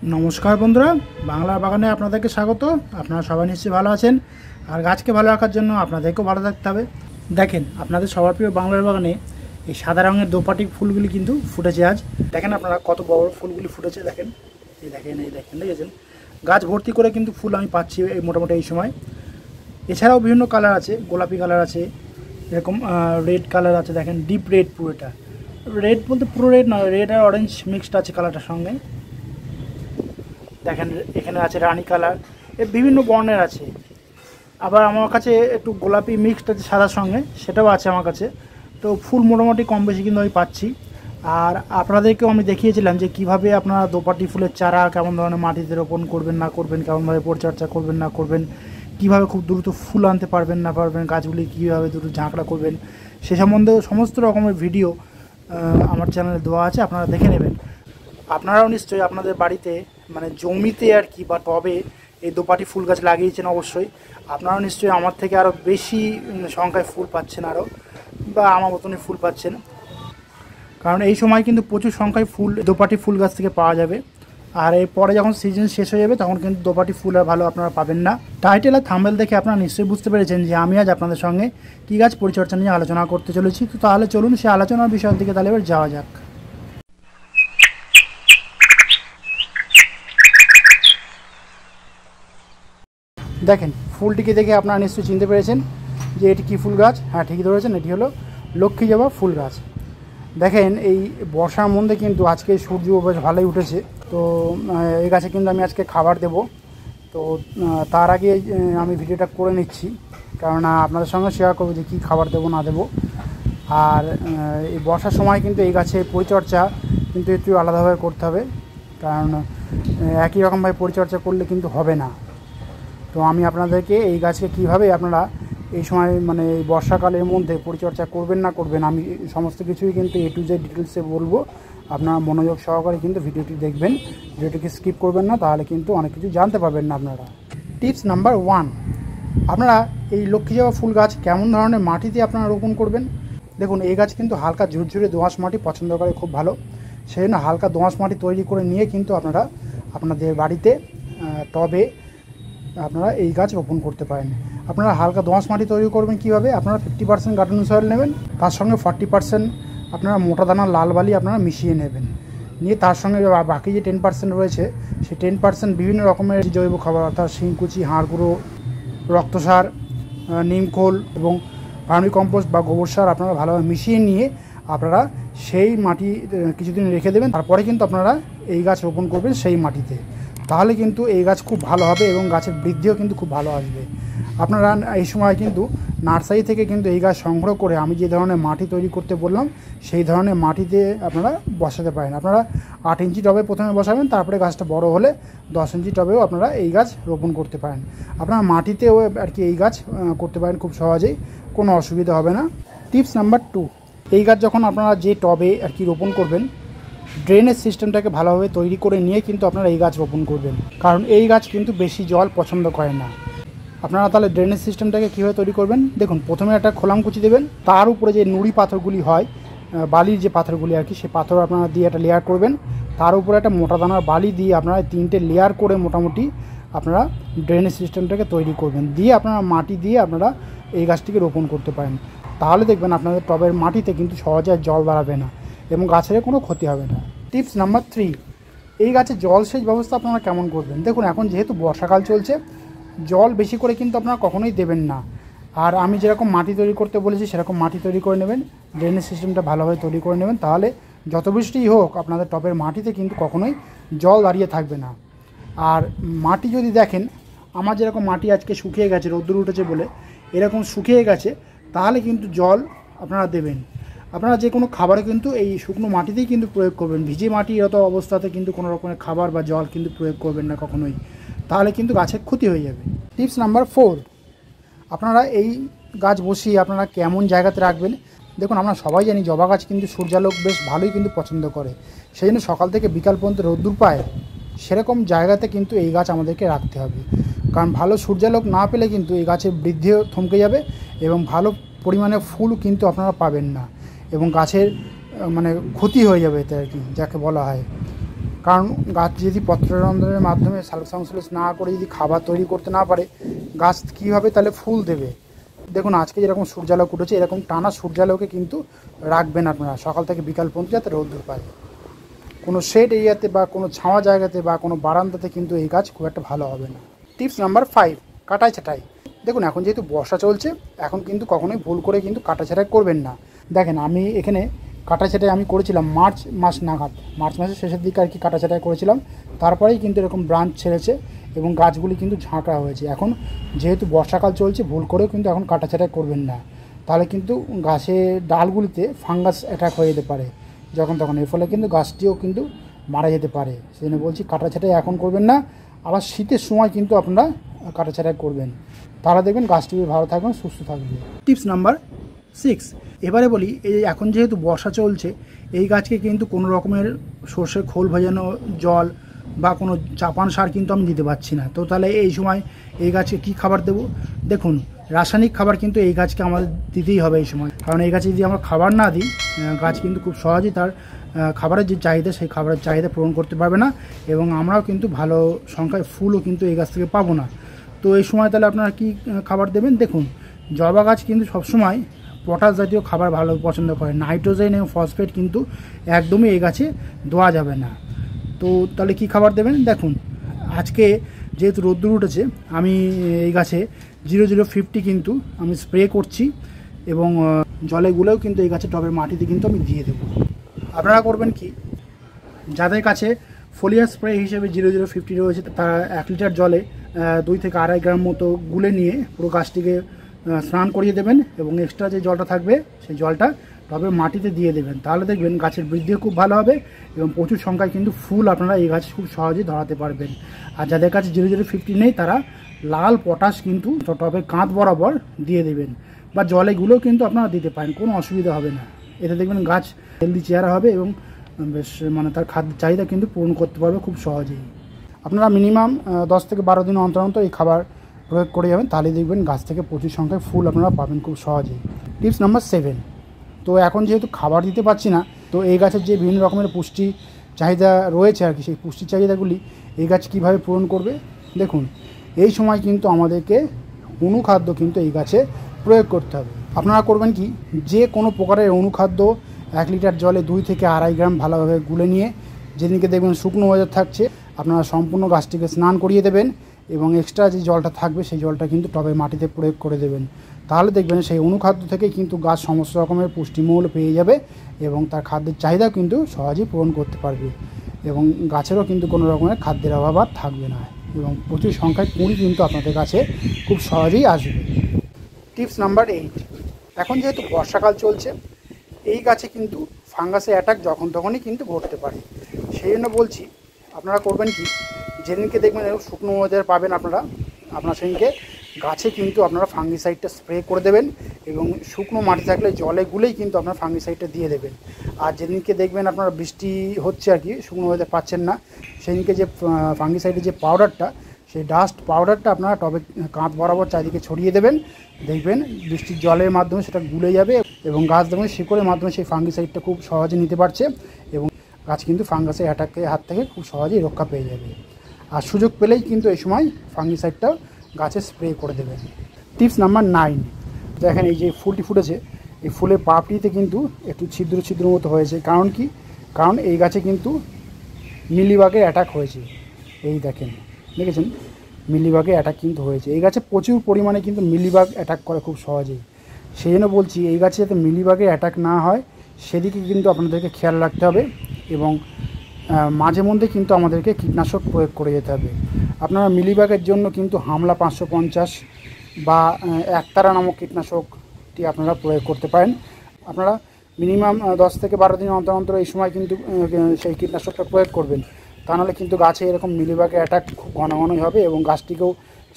নমস্কার বন্ধুরা, বাংলার বাগানে আপনাদেরকে স্বাগত। আপনারা সবাই নিশ্চয়ই ভালো আছেন, আর গাছকে ভালো রাখার জন্য আপনাদেরকেও ভালো থাকতে হবে। দেখেন, আপনাদের সবার প্রিয় বাংলার বাগানে এই সাদা রঙের দোপাটি ফুলগুলি কিন্তু ফুটেছে আজ। দেখেন আপনারা কত বড় ফুলগুলি ফুটেছে। দেখেন, এই দেখেন দেখেছেন, গাছ ভর্তি করে কিন্তু ফুল আমি পাচ্ছি এই মোটামুটি এই সময়। এছাড়াও বিভিন্ন কালার আছে, গোলাপি কালার আছে, এরকম রেড কালার আছে। দেখেন ডিপ রেড, পুরোটা রেড বলতে পুরো রেড নয়, রেড আর অরেঞ্জ মিক্সড আছে কালারটার সঙ্গে। দেখেন এখানে আছে রানী কালার, বিভিন্ন বর্ণের আছে। আবার আমার কাছে একটু গোলাপি মিক্সড আছে সাদার সঙ্গে, সেটাও আছে আমার কাছে। তো ফুল মোটামুটি কম বেশি কিন্তু আমি পাচ্ছি। আর আপনাদেরকেও আমি দেখিয়েছিলাম যে কিভাবে আপনারা দোপাটি ফুলের চারা কেমন ধরনের মাটিতে রোপণ করবেন না করবেন, কেমনভাবে পরিচর্যা করবেন না করবেন, কিভাবে খুব দ্রুত ফুল আনতে পারবেন না পারবেন, গাছগুলি কীভাবে দ্রুত ঝাঁকড়া করবেন, সে সম্বন্ধেও সমস্ত রকমের ভিডিও আমার চ্যানেলে দেওয়া আছে, আপনারা দেখে নেবেন। আপনারাও নিশ্চয়ই আপনাদের বাড়িতে মানে জমিতে আর কি বা টবে এই দোপাটি ফুল গাছ লাগিয়েছেন। অবশ্যই আপনারাও নিশ্চয়ই আমার থেকে আরও বেশি সংখ্যায় ফুল পাচ্ছেন, আরও বা আমার মতনই ফুল পাচ্ছেন। কারণ এই সময় কিন্তু প্রচুর সংখ্যায় ফুল দোপাটি ফুল গাছ থেকে পাওয়া যাবে। আর এরপরে যখন সিজন শেষ হয়ে যাবে তখন কিন্তু দোপাটি ফুল আর ভালো আপনারা পাবেন না। টাইটেল আর থাম্বনেল দেখে আপনারা নিশ্চয়ই বুঝতে পেরেছেন যে আমি আজ আপনাদের সঙ্গে কী গাছ পরিচর্যা নিয়ে আলোচনা করতে চলেছি। তো তাহলে চলুন সেই আলোচনার বিষয়ের দিকে তাহলে এবার যাওয়া যাক। দেখেন, ফুলটিকে দেখে আপনারা নিশ্চয়ই চিনতে পেরেছেন যে এটি কী ফুল গাছ। হ্যাঁ, ঠিকই ধরেছেন, এটি হলো লক্ষ্মী জবা ফুল গাছ। দেখেন, এই বর্ষার মধ্যে কিন্তু আজকে সূর্য বেশ ভালোই উঠেছে। তো এই গাছে কিন্তু আমি আজকে খাবার দেব। তো তার আগে আমি ভিডিওটা করে নিচ্ছি, কেননা আপনাদের সঙ্গে শেয়ার করবো যে কী খাবার দেবো না দেবো। আর এই বর্ষার সময় কিন্তু এই গাছের পরিচর্যা কিন্তু একটু আলাদাভাবে করতে হবে, কারণ একই রকমভাবে পরিচর্যা করলে কিন্তু হবে না। তো আমি আপনাদেরকে এই গাছকে কীভাবে আপনারা এই সময় মানে এই বর্ষাকালের মধ্যে পরিচর্যা করবেন না করবেন, আমি সমস্ত কিছুই কিন্তু A to Z ডিটেলসে বলবো। আপনারা মনোযোগ সহকারে কিন্তু ভিডিওটি দেখবেন, ভিডিওটিকে স্কিপ করবেন না, তাহলে কিন্তু অনেক কিছু জানতে পারবেন না আপনারা। টিপস নাম্বার 1, আপনারা এই লক্ষ্মী জবা ফুল গাছ কেমন ধরনের মাটিতে আপনারা রোপণ করবেন। দেখুন, এই গাছ কিন্তু হালকা ঝুরঝুরে দোআঁশ মাটি পছন্দ করে খুব ভালো। সেই জন্য হালকা দোআঁশ মাটি তৈরি করে নিয়ে কিন্তু আপনারা আপনাদের বাড়িতে টবে আপনারা এই গাছ রোপণ করতে পারেন। আপনারা হালকা দোআঁশ মাটি তৈরি করবেন কীভাবে, আপনারা 50% গার্ডেন সয়েল নেবেন, তার সঙ্গে 40% আপনারা মোটা দানার লাল বালি আপনারা মিশিয়ে নেবেন। নিয়ে তার সঙ্গে বাকি যে 10% রয়েছে, সেই 10% বিভিন্ন রকমের জৈব খাবার অর্থাৎ শিংকুচি, হাড় গুঁড়ো, রক্তসার, নিমখোল এবং ভার্মি কম্পোস্ট বা গোবর সার আপনারা ভালোভাবে মিশিয়ে নিয়ে আপনারা সেই মাটি কিছুদিন রেখে দেবেন। তারপরে কিন্তু আপনারা এই গাছ রোপণ করবেন সেই মাটিতে। তাহলে কিন্তু এই গাছ খুব ভালো হবে এবং গাছের বৃদ্ধিও কিন্তু খুব ভালো আসবে। আপনারা এই সময় কিন্তু নার্সারি থেকে কিন্তু এই গাছ সংগ্রহ করে আমি যে ধরনের মাটি তৈরি করতে বললাম সেই ধরনের মাটিতে আপনারা বসাতে পারেন। আপনারা 8 ইঞ্চি টবে প্রথমে বসাবেন, তারপরে গাছটা বড় হলে 10 ইঞ্চি টবেও আপনারা এই গাছ রোপণ করতে পারেন। আপনারা মাটিতেও আর কি এই গাছ করতে পারেন খুব সহজেই, কোনো অসুবিধা হবে না। টিপস নাম্বার 2, এই গাছ যখন আপনারা যে টবে আর কি রোপণ করবেন, ড্রেনেজ সিস্টেমটাকে ভালোভাবে তৈরি করে নিয়ে কিন্তু আপনারা এই গাছ রোপণ করবেন, কারণ এই গাছ কিন্তু বেশি জল পছন্দ করে না। আপনারা তাহলে ড্রেনেজ সিস্টেমটাকে কীভাবে তৈরি করবেন, দেখুন, প্রথমে একটা খোলামকুচি দেবেন, তার উপরে যে নুড়ি পাথরগুলি হয়, বালির যে পাথরগুলি আর কি, সেই পাথর আপনারা দিয়ে একটা লেয়ার করবেন। তার উপরে একটা মোটা দানার বালি দিয়ে আপনারা 3টে লেয়ার করে মোটামুটি আপনারা ড্রেনেজ সিস্টেমটাকে তৈরি করবেন। দিয়ে আপনারা মাটি দিয়ে আপনারা এই গাছটিকে রোপণ করতে পারেন। তাহলে দেখবেন আপনাদের টবের মাটিতে কিন্তু সহজে জল দাঁড়াবে না এবং গাছের কোনো ক্ষতি হবে না। টিপস নাম্বার 3, এই গাছে জলসেচ ব্যবস্থা আপনারা কেমন করবেন। দেখুন, এখন যেহেতু বর্ষাকাল চলছে, জল বেশি করে কিন্তু আপনারা কখনোই দেবেন না। আর আমি যেরকম মাটি তৈরি করতে বলেছি সেরকম মাটি তৈরি করে নেবেন, ড্রেনেজ সিস্টেমটা ভালোভাবে তৈরি করে নেবেন। তাহলে যত বৃষ্টিই হোক আপনাদের টবের মাটিতে কিন্তু কখনোই জল দাঁড়িয়ে থাকবে না। আর মাটি যদি দেখেন, আমার যেরকম মাটি আজকে শুকিয়ে গেছে, রোদ্দুর উঠেছে বলে এরকম শুকিয়ে গেছে, তাহলে কিন্তু জল আপনারা দেবেন। আপনারা যে কোনো খাবারে কিন্তু এই শুকনো মাটিতেই কিন্তু প্রয়োগ করবেন। ভিজে মাটি এত অবস্থাতে কিন্তু কোনো রকমের খাবার বা জল কিন্তু প্রয়োগ করবেন না কখনোই, তাহলে কিন্তু গাছের ক্ষতি হয়ে যাবে। টিপস নাম্বার 4, আপনারা এই গাছ বসিয়ে আপনারা কেমন জায়গাতে রাখবেন। দেখুন, আমরা সবাই জানি জবা গাছ কিন্তু সূর্যালোক বেশ ভালোই কিন্তু পছন্দ করে, সেই জন্য সকাল থেকে বিকাল পর্যন্ত রোদ্দুর পায়, সেরকম জায়গাতে কিন্তু এই গাছ আমাদেরকে রাখতে হবে। কারণ ভালো সূর্যালোক না পেলে কিন্তু এই গাছের বৃদ্ধিও থমকে যাবে এবং ভালো পরিমাণে ফুল কিন্তু আপনারা পাবেন না এবং গাছের মানে ক্ষতি হয়ে যাবে এতে আর কি, যাকে বলা হয়। কারণ গাছ যদি পত্ররন্ধ্রের মাধ্যমে সালোক সংশ্লেষ না করে যদি খাবার তৈরি করতে না পারে, গাছ কীভাবে তাহলে ফুল দেবে? দেখুন আজকে যেরকম সূর্যালোক উঠেছে, এরকম টানা সূর্যালোকে কিন্তু রাখবেন আপনারা, সকাল থেকে বিকাল পর্যন্ত যাতে রোদ্দুর পায়। কোনো শেড এরিয়াতে বা কোনো ছাওয়া জায়গাতে বা কোনো বারান্দাতে কিন্তু এই গাছ খুব একটা ভালো হবে না। টিপস নাম্বার 5, কাটাই ছাঁটাই। দেখুন এখন যেহেতু বর্ষা চলছে, এখন কিন্তু কখনোই ভুল করে কিন্তু কাটা ছাঁটাই করবেন না। দেখেন আমি এখানে কাটা ছাঁটাই আমি করেছিলাম মার্চ মাস নাগাদ, মার্চ মাসের শেষের দিকে আর কি কাটা ছাঁটাই করেছিলাম। তারপরেই কিন্তু এরকম ব্রাঞ্চ ছেড়েছে এবং গাছগুলি কিন্তু ঝাঁকড়া হয়েছে। এখন যেহেতু বর্ষাকাল চলছে, ভুল করেও কিন্তু এখন কাটা ছাঁটাই করবেন না, তাহলে কিন্তু গাছের ডালগুলিতে ফাঙ্গাস অ্যাটাক হয়ে যেতে পারে যখন তখন, এর ফলে কিন্তু গাছটিও কিন্তু মারা যেতে পারে। সেই জন্য বলছি কাটা ছাঁটাই এখন করবেন না, আবার শীতের সময় কিন্তু আপনারা কাটা ছাঁটাই করবেন, তাহলে দেখবেন গাছটি ভালো থাকবেন, সুস্থ থাকবে। টিপস নাম্বার 6, এবারে বলি এই এখন যেহেতু বর্ষা চলছে, এই গাছকে কিন্তু কোনো রকমের সর্ষের খোল ভেজানো জল বা কোনো চাপান সার কিন্তু আমি দিতে পারছি না। তো তাহলে এই সময় এই গাছকে কী খাবার দেবো? দেখুন রাসায়নিক খাবার কিন্তু এই গাছকে আমাদের দিতেই হবে এই সময়, কারণ এই গাছে যদি আমরা খাবার না দিই, গাছ কিন্তু খুব সহজেই তার খাবারের যে চাহিদা, সেই খাবারের চাহিদা পূরণ করতে পারবে না, এবং আমরাও কিন্তু ভালো সংখ্যায় ফুলও কিন্তু এই গাছ থেকে পাবো না। তো এই সময় তাহলে আপনারা কী খাবার দেবেন? দেখুন জবা গাছ কিন্তু সবসময় পটাশ জাতীয় খাবার ভালো পছন্দ করে, নাইট্রোজেন এবং ফসফেট কিন্তু একদমই এই গাছে দেওয়া যাবে না। তো তাহলে কী খাবার দেবেন? দেখুন আজকে যেহেতু রোদ্দুর উঠেছে, আমি এই গাছে 0050 কিন্তু আমি স্প্রে করছি, এবং জলে গুলেও কিন্তু এই গাছের টবের মাটিতে কিন্তু আমি দিয়ে দেবো। আপনারা করবেন কি, যাদের কাছে ফোলিয়ার স্প্রে হিসেবে 0050 রয়েছে, তারা 1 লিটার জলে 2 থেকে 2.5 গ্রাম মতো গুলে নিয়ে পুরো গাছটিকে স্নান করিয়ে দেবেন, এবং এক্সট্রা যে জলটা থাকবে সেই জলটা টবের মাটিতে দিয়ে দেবেন। তাহলে দেখবেন গাছের বৃদ্ধিও খুব ভালো হবে, এবং প্রচুর সংখ্যায় কিন্তু ফুল আপনারা এই গাছ খুব সহজেই ধরাতে পারবেন। আর যাদের কাছে 0050 নেই, তারা লাল পটাশ কিন্তু টবের কাঁধ বরাবর দিয়ে দেবেন, বা জলেগুলোও কিন্তু আপনারা দিতে পারেন, কোনো অসুবিধা হবে না। এতে দেখবেন গাছ হেলদি চেহারা হবে, এবং বেশ মানে তার খাদ্য চাহিদা কিন্তু পূরণ করতে পারবে খুব সহজেই। আপনারা মিনিমাম 10 থেকে 12 দিন অন্তর অন্তর এই খাবার প্রয়োগ করে যাবেন, তাহলে দেখবেন গাছ থেকে প্রচুর সংখ্যায় ফুল আপনারা পাবেন খুব সহজেই। টিপস নাম্বার 7, তো এখন যেহেতু খাবার দিতে পারছি না, তো এই গাছের যে বিভিন্ন রকমের পুষ্টি চাহিদা রয়েছে আর কি, সেই পুষ্টি চাহিদাগুলি এই গাছ কীভাবে পূরণ করবে? দেখুন এই সময় কিন্তু আমাদেরকে অনুখাদ্য কিন্তু এই গাছে প্রয়োগ করতে হবে। আপনারা করবেন কি, যে কোনো প্রকারের অনুখাদ্য 1 লিটার জলে 2 থেকে 2.5 গ্রাম ভালোভাবে গুলে নিয়ে, যেদিনকে দেখবেন শুকনো ওয়েদার থাকছে, আপনারা সম্পূর্ণ গাছটিকে স্নান করিয়ে দেবেন, এবং এক্সট্রা যে জলটা থাকবে সেই জলটা কিন্তু টবের মাটিতে প্রয়োগ করে দেবেন। তাহলে দেখবেন সেই অনুখাদ্য থেকে কিন্তু গাছ সমস্ত রকমের পুষ্টিমূল্য পেয়ে যাবে, এবং তার খাদ্যের চাহিদাও কিন্তু সহজেই পূরণ করতে পারবে, এবং গাছেরও কিন্তু কোনো রকমের খাদ্যের অভাব আর থাকবে না, এবং প্রচুর সংখ্যায় কুঁড়ি কিন্তু আপনাদের কাছে খুব সহজেই আসবে। টিপস নাম্বার 8, এখন যেহেতু বর্ষাকাল চলছে, এই গাছে কিন্তু ফাঙ্গাসের অ্যাটাক যখন তখনই কিন্তু ঘটতে পারে। সেই জন্য বলছি আপনারা করবেন কি, যেদিনকে দেখবেন এরকম শুকনো ওয়েদার পাবেন আপনার সেদিনকে গাছে কিন্তু আপনারা ফাঙ্গিসাইডটা স্প্রে করে দেবেন, এবং শুকনো মাটি থাকলে জলে গুলেই কিন্তু আপনারা ফাঙ্গিসাইডটা দিয়ে দেবেন। আর যেদিনকে দেখবেন আপনারা বৃষ্টি হচ্ছে আর কি, শুকনো ওয়েদার পাচ্ছেন না, সেদিনকে যে ফাঙ্গিসাইডের যে পাউডারটা, সেই ডাস্ট পাউডারটা আপনারা টবে কাঁধ বরাবর চারিদিকে ছড়িয়ে দেবেন। দেখবেন বৃষ্টির জলের মাধ্যমে সেটা গুলে যাবে, এবং গাছ দেখবেন শিকড়ের মাধ্যমে সেই ফাঙ্গিসাইডটা খুব সহজে নিতে পারছে, এবং গাছ কিন্তু ফাঙ্গাসের অ্যাটাকের হাত থেকে খুব সহজেই রক্ষা পেয়ে যাবে। আর সুযোগ পেলেই কিন্তু এই সময় ফাঙ্গিসাইডটা গাছে স্প্রে করে দেবেন। টিপস নাম্বার 9, দেখেন এই যে ফুলটি ফুটেছে, এই ফুলের পাপড়িতে কিন্তু একটু ছিদ্র ছিদ্র মতো হয়েছে, কারণ কি, কারণ এই গাছে কিন্তু মিলিবাগের অ্যাটাক হয়েছে। এই দেখেছেন মিলিবাগের অ্যাটাক কিন্তু হয়েছে। এই গাছে প্রচুর পরিমাণে কিন্তু মিলিবাগ অ্যাটাক করে খুব সহজেই। সেই জন্য বলছি এই গাছে যাতে মিলিবাগের অ্যাটাক না হয় সেদিকে কিন্তু আপনাদেরকে খেয়াল রাখতে হবে, এবং মাঝে মধ্যে কিন্তু আমাদেরকে কীটনাশক প্রয়োগ করে যেতে হবে। আপনারা মিলিবাগের জন্য কিন্তু হামলা 550 বা একতারা নামক কীটনাশকটি আপনারা প্রয়োগ করতে পারেন। আপনারা মিনিমাম 10 থেকে 12 দিন অন্তর অন্তর এই সময় কিন্তু সেই কীটনাশকটা প্রয়োগ করবেন, তা নাহলে কিন্তু গাছে এরকম মিলিবাগের অ্যাটাক খুব ঘন ঘনই হবে, এবং গাছটিকেও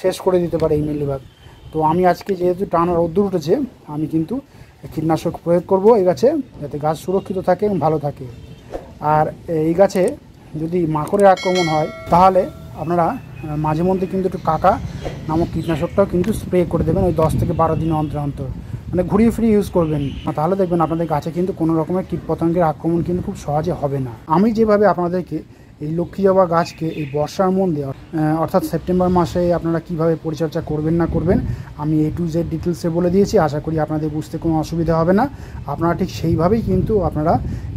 শেষ করে দিতে পারে এই মিলিবাগ। তো আমি আজকে যেহেতু টানা রোদ্দুর উঠেছে, আমি কিন্তু কীটনাশক প্রয়োগ করব এই গাছে, যাতে গাছ সুরক্ষিত থাকে এবং ভালো থাকে। আর এই গাছে যদি মাকড়ের আক্রমণ হয়, তাহলে আপনারা মাঝে মধ্যে কিন্তু একটু কাকা নামক কীটনাশকটাও কিন্তু স্প্রে করে দেবেন ওই 10 থেকে 12 দিন অন্তর অন্তর, মানে ঘুরিয়ে ফিরিয়ে ইউজ করবেন। তাহলে দেখবেন আপনাদের গাছে কিন্তু কোনো রকমের কীটপতঙ্গের আক্রমণ কিন্তু খুব সহজে হবে না। আমি যেভাবে আপনাদেরকে এই লক্ষ্মী জবা গাছকে এই বর্ষার মধ্যে অর্থাৎ সেপ্টেম্বর মাসে আপনারা কিভাবে পরিচর্যা করবেন না করবেন আমি A to Z ডিটেলসে বলে দিয়েছি। আশা করি আপনাদের বুঝতে কোনো অসুবিধা হবে না। আপনারা ঠিক সেইভাবেই কিন্তু আপনারা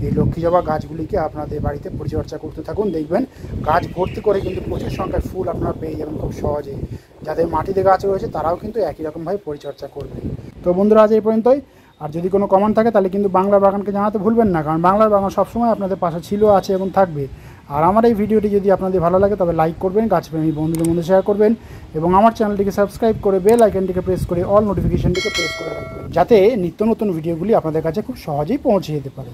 এই লক্ষ্মী জবা গাছগুলিকে আপনাদের বাড়িতে পরিচর্যা করতে থাকুন। দেখবেন গাছ ভর্তি করে কিন্তু প্রচুর সংখ্যায় ফুল আপনারা পেয়ে যাবেন খুব সহজেই। যাদের মাটিতে গাছ রয়েছে তারাও কিন্তু একই রকমভাবে পরিচর্যা করবে। তো বন্ধুরা, আজ এই পর্যন্তই। আর যদি কোনো কমেন্ট থাকে তাহলে কিন্তু বাংলা বাগানকে জানাতে ভুলবেন না, কারণ বাংলার বাগান সবসময় আপনাদের পাশে ছিল, আছে এবং থাকবে। আর আমার এই ভিডিওটি যদি আপনাদের ভালো লাগে তবে লাইক করবেন, গাছপ্রেমী বন্ধুদের মধ্যে শেয়ার করবেন এবং আমার চ্যানেলটিকে সাবস্ক্রাইব করে বেল আইকনটিকে প্রেস করে অল নোটিফিকেশনটিকে প্রেস করে রাখবেন, যাতে নিত্য নতুন ভিডিওগুলি আপনাদের কাছে খুব সহজেই পৌঁছে যেতে পারে।